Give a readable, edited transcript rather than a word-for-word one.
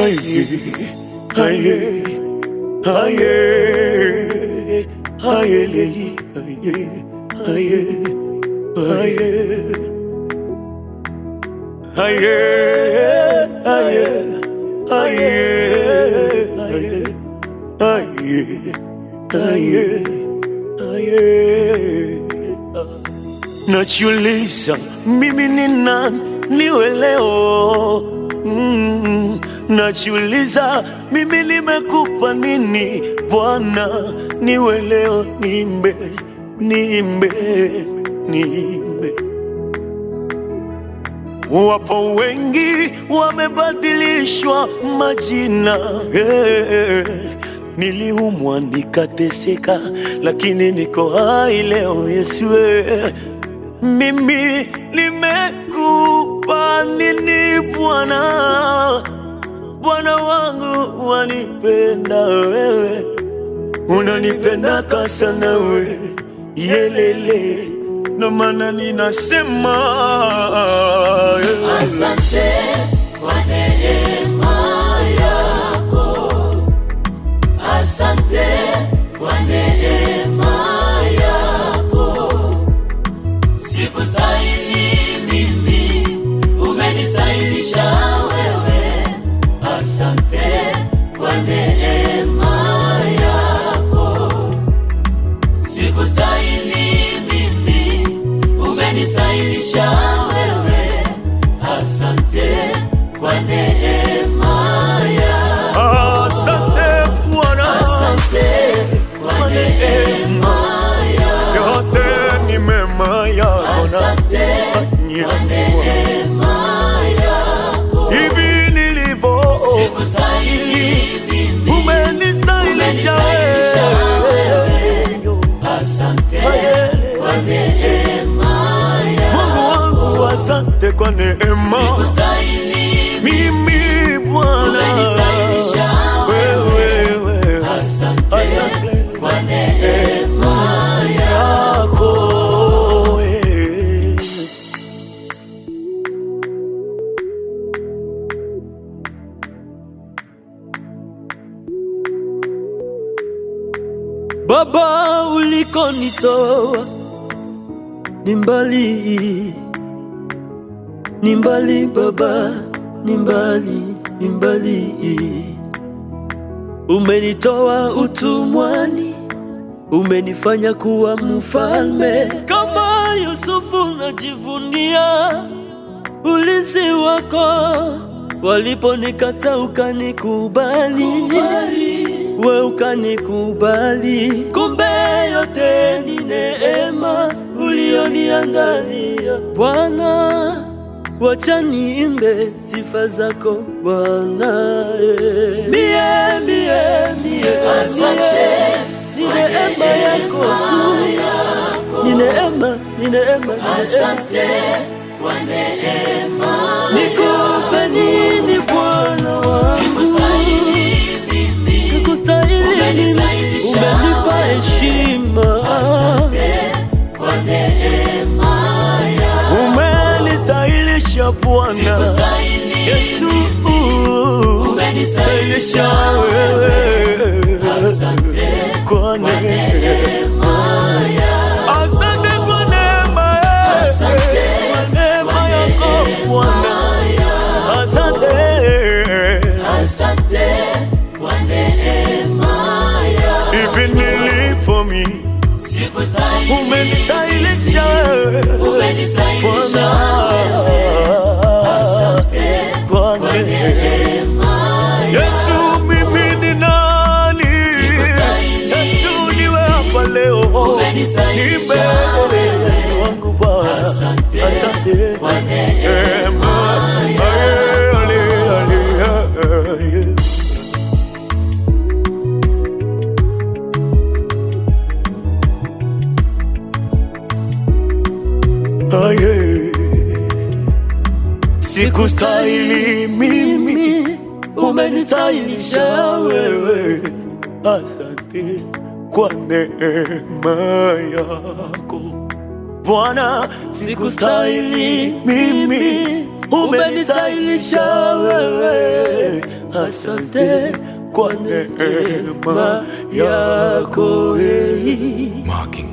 Aye, aye, aye, aye, lady, aye, aye, aye, aye, aye, aye, aye, aye. Najiuliza mimi ni nani niwe leo. Najiuliza mimi nimekupa nini Bwana niwe leo niimbe, niimbe, niimbe. Wapo wengi wamebadilishwa majina, niliumwa nikateseka, lakini niko hai leo Yesu. Mimi nimekupa nini Bwana? Bwana wangu wanipenda wewe, unanipenda sana wewe, yelele, no maana ninasema asante kwa neema yako, asante kwa neema yako. Sikustahili mimi, umenistahilisha wewe. Asante kwa neema yako. Sikustahili mimi, umenistahilisha wewe. Asante kwa neema yako. asante Bwana, asante kwa neema yako. yote ni mema yako. Asante kwa neema yako. Hivi nilivyo sikustahili mimi, umenistahilisha wewe. Asante kwa neema yako. Mungu wangu asante kwa neema. Sikustahili mimi Bwana, umenistahilisha wewe. Asante kwa neema yako. Baba, ulikonitoa ni mbali, ni mbali Baba, ni mbali, ni mbali. Umenitoa utumwani, umenifanya kuwa mfalme. Kama Yusufu najivunia ulinzi wako, waliponikata ukanikubali, we ukanikubali. Kumbe yote ni neema ulioniandalia Bwana. Wacha niimbe sifa zako Bwana. Asante ni neema yako tu, ni neema, ni neema. Asante kwa neema. Nikupe nini Bwana wangu? Sikustahili mimi, umenipa heshima. Asante kwa neema yako. Umenistahilisha Bwana Yesu, umenistahilisha wewe. Asante kwa neema yako. Asante kwa neema yako. Asante kwa neema yako Bwana. Asante. Asante kwa neema yako. Even live for me, sikustahili, umenistahilisha wewe. Umenistahilisha wewe. Asante kwa neema yako. Yesu, mimi ni nani? Yesu, niwe hapa leo. Umenistahilisha wewe. Yesu wangu Bwana. Asante kwa neema yako. Sikustahili mimi, umenistahilisha wewe. Asante kwa neema yako Bwana. Sikustahili mimi, umenistahilisha wewe. asante kwa neema yako. Marking